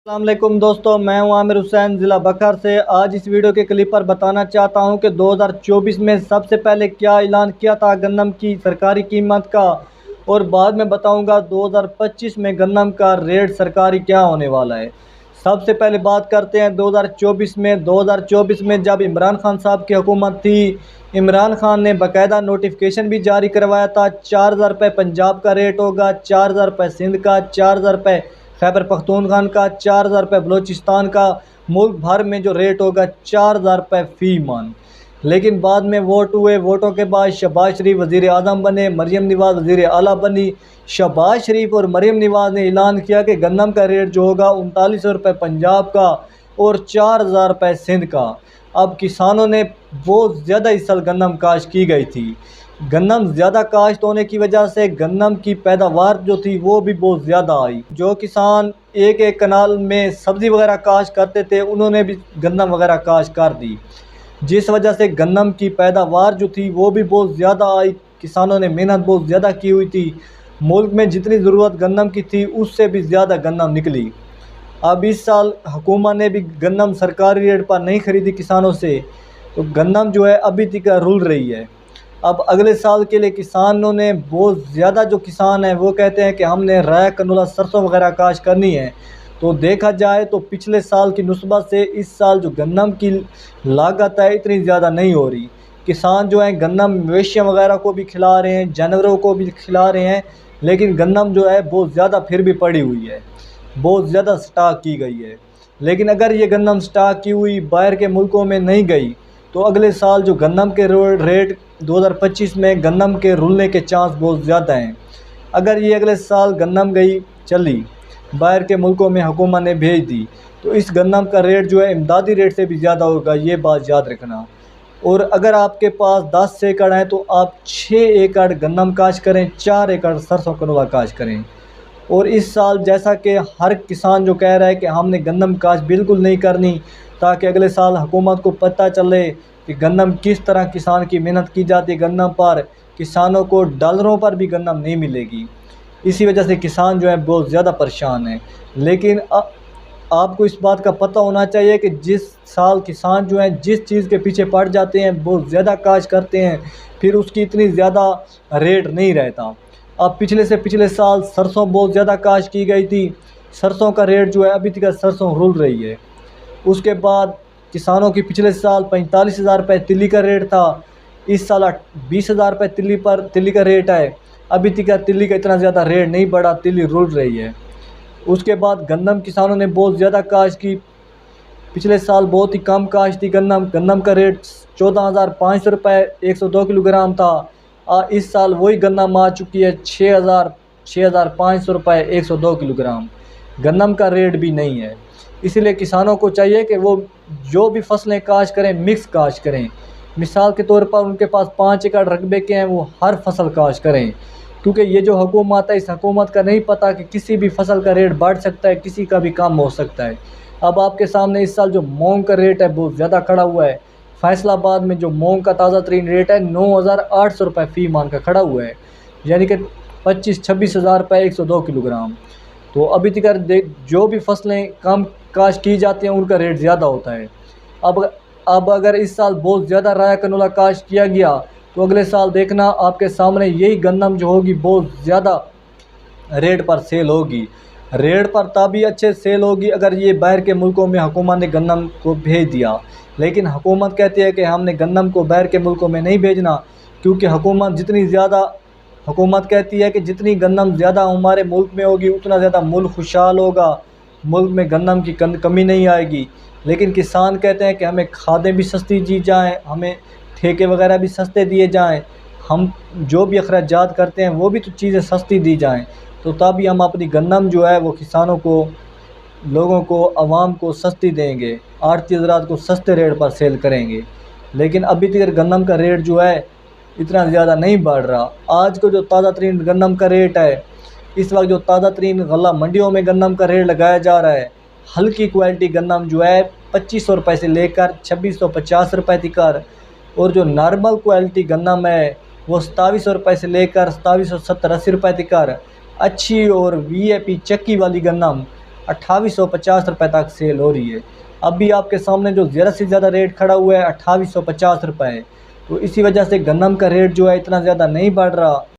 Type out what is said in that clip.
अस्सलामुअलैकुम दोस्तों, मैं हूं आमिर हुसैन ज़िला बकर से। आज इस वीडियो के क्लिप पर बताना चाहता हूं कि 2024 में सबसे पहले क्या ऐलान किया था गंदम की सरकारी कीमत का, और बाद में बताऊंगा 2025 में गंदम का रेट सरकारी क्या होने वाला है। सबसे पहले बात करते हैं 2024 में। 2024 में जब इमरान खान साहब की हुकूमत थी, इमरान खान ने बाकायदा नोटिफिकेशन भी जारी करवाया था। 4,000 रुपये पंजाब का रेट होगा, 4,000 रुपये सिंध का, 4,000 रुपये खैबर पख्तूनख्वा का, 4,000 रुपये बलूचिस्तान का। मुल्क भर में जो रेट होगा 4,000 रुपये फ़ी मन। लेकिन बाद में वोट हुए, वोटों के बाद शहबाज शरीफ वज़ीर आज़म बने, मरीम नवाज़ वज़ीर आला बनी। शहबाज शरीफ और मरीम नवाज़ ने ऐलान किया कि गंदम का रेट जो होगा 3900 रुपये पंजाब का और 4,000 रुपये सिंध का। अब किसानों ने बहुत ज़्यादा इस साल गंदम काश्त की गई थी। गंदम ज़्यादा काश्त होने की वजह से गंदम की पैदावार जो थी वो भी बहुत ज़्यादा आई। जो किसान एक एक कनाल में सब्ज़ी वगैरह काश्त करते थे, उन्होंने भी गंदम वगैरह काश्त कर दी, जिस वजह से गंदम की पैदावार जो थी वो भी बहुत ज़्यादा आई। किसानों ने मेहनत बहुत ज़्यादा की हुई थी। मुल्क में जितनी ज़रूरत गंदम की थी उससे भी ज़्यादा गंदम निकली। अब इस साल हुकूमत ने भी गंदम सरकारी रेट पर नहीं ख़रीदी किसानों से, तो गंदम जो है अभी तक रुल रही है। अब अगले साल के लिए किसानों ने बहुत ज़्यादा, जो किसान हैं वो कहते हैं कि हमने राय कनोला सरसों वगैरह काश्त करनी है। तो देखा जाए तो पिछले साल की निस्बत से इस साल जो गंदम की लागत है इतनी ज़्यादा नहीं हो रही। किसान जो हैं गंदम मवेशियों वगैरह को भी खिला रहे हैं, जानवरों को भी खिला रहे हैं, लेकिन गंदम जो है बहुत ज़्यादा फिर भी पड़ी हुई है, बहुत ज़्यादा स्टॉक की गई है। लेकिन अगर ये गंदम स्टॉक की हुई बाहर के मुल्कों में नहीं गई तो अगले साल जो गंदम के रेट 2025 में गंदम के रुलने के चांस बहुत ज़्यादा हैं। अगर ये अगले साल गंदम गई चली बाहर के मुल्कों में हुकूमत ने भेज दी तो इस गंदम का रेट जो है इमदादी रेट से भी ज़्यादा होगा, ये बात याद रखना। और अगर आपके पास 10 एकड़ हैं तो आप 6 एकड़ गंदम काश्त करें, 4 एकड़ सरसों कनोला काश्त करें। और इस साल जैसा कि हर किसान जो कह रहा है कि हमने गंदम काश्त बिल्कुल नहीं करनी, ताकि अगले साल हुकूमत को पता चले कि गंदम किस तरह किसान की मेहनत की जाती है। गंदम पर किसानों को डॉलरों पर भी गंदम नहीं मिलेगी, इसी वजह से किसान जो है बहुत ज़्यादा परेशान है। लेकिन आपको इस बात का पता होना चाहिए कि जिस साल किसान जो हैं जिस चीज़ के पीछे पड़ जाते हैं, बहुत ज़्यादा काश्त करते हैं, फिर उसकी इतनी ज़्यादा रेट नहीं रहता। अब पिछले से पिछले साल सरसों बहुत ज़्यादा काश्त की गई थी, सरसों का रेट जो है अभी तक सरसों रुल रही है। उसके बाद किसानों की पिछले साल 45,000 रुपये तिल्ली का रेट था, इस साल 20,000 रुपये तिल्ली का रेट है। अभी तक तिल्ली का इतना ज़्यादा रेट नहीं बढ़ा, तिल्ली रुल रही है। उसके बाद गंदम किसानों ने बहुत ज़्यादा काश्त की, पिछले साल बहुत ही कम काश्त थी। गंदम का रेट 14,500 रुपये 102 किलोग्राम था। इस साल वही गंदम आ चुकी है 6,500 रुपये 102 किलोग्राम। गंदम का रेट भी नहीं है। इसलिए किसानों को चाहिए कि वो जो भी फसलें काश्त करें मिक्स काश्त करें। मिसाल के तौर पर उनके पास 5 एकड़ रकबे के हैं, वो हर फसल काश्त करें, क्योंकि ये जो हुकूमत है इस हुकूमत का नहीं पता कि किसी भी फसल का रेट बढ़ सकता है, किसी का भी कम हो सकता है। अब आपके सामने इस साल जो मूंग का रेट है बहुत ज़्यादा खड़ा हुआ है। फैसलाबाद में जो मूंग का ताज़ा तरीन रेट है 9,800 रुपये फ़ी मान का खड़ा हुआ है, यानी कि 25-26 हज़ार रुपये 102 किलोग्राम। तो अभी तक जो भी फसलें कम काश्त की जाती हैं उनका रेट ज़्यादा होता है। अब अगर इस साल बहुत ज़्यादा राया कनोला काश्त किया गया तो अगले साल देखना आपके सामने यही गंदम जो होगी बहुत ज़्यादा रेट पर सेल होगी। रेट पर तभी अच्छे सेल होगी अगर ये बाहर के मुल्कों में हुकूमत ने गंदम को भेज दिया। लेकिन हुकूमत कहती है कि हमने गंदम को बाहर के मुल्कों में नहीं भेजना, क्योंकि हुकूमत कहती है कि जितनी गंदम ज़्यादा हमारे मुल्क में होगी उतना ज़्यादा मुल्क खुशहाल होगा, मुल्क में गंदम की कमी नहीं आएगी। लेकिन किसान कहते हैं कि हमें खादें भी सस्ती दी जाएँ, हमें ठेके वगैरह भी सस्ते दिए जाएँ, हम जो भी अखराजात करते हैं वो भी तो चीज़ें सस्ती दी जाएँ, तो तभी हम अपनी गंदम जो है वो किसानों को, लोगों को, आवाम को सस्ती देंगे, आड़ती हज़रात को सस्ते रेट पर सेल करेंगे। लेकिन अभी तक गंदम का रेट जो है इतना ज़्यादा नहीं बढ़ रहा। आज को जो ताज़ा तरीन गंदम का रेट है, इस वक्त जो ताज़ा तरीन गल्ला मंडियों में गंदम का रेट लगाया जा रहा है, हल्की क्वालिटी गंदम जो है 2500 रुपये से लेकर 2650 रुपये तक, और जो नॉर्मल क्वालिटी गंदम है वो 2700 रुपये से लेकर 2770-80 रुपये तक। अच्छी और VIP चक्की वाली गंदम 2850 रुपये तक सेल हो रही है। अभी आपके सामने जो ज़्यादा से ज़्यादा रेट खड़ा हुआ है 2850 रुपये। तो इसी वजह से गन्नम का रेट जो है इतना ज़्यादा नहीं बढ़ रहा।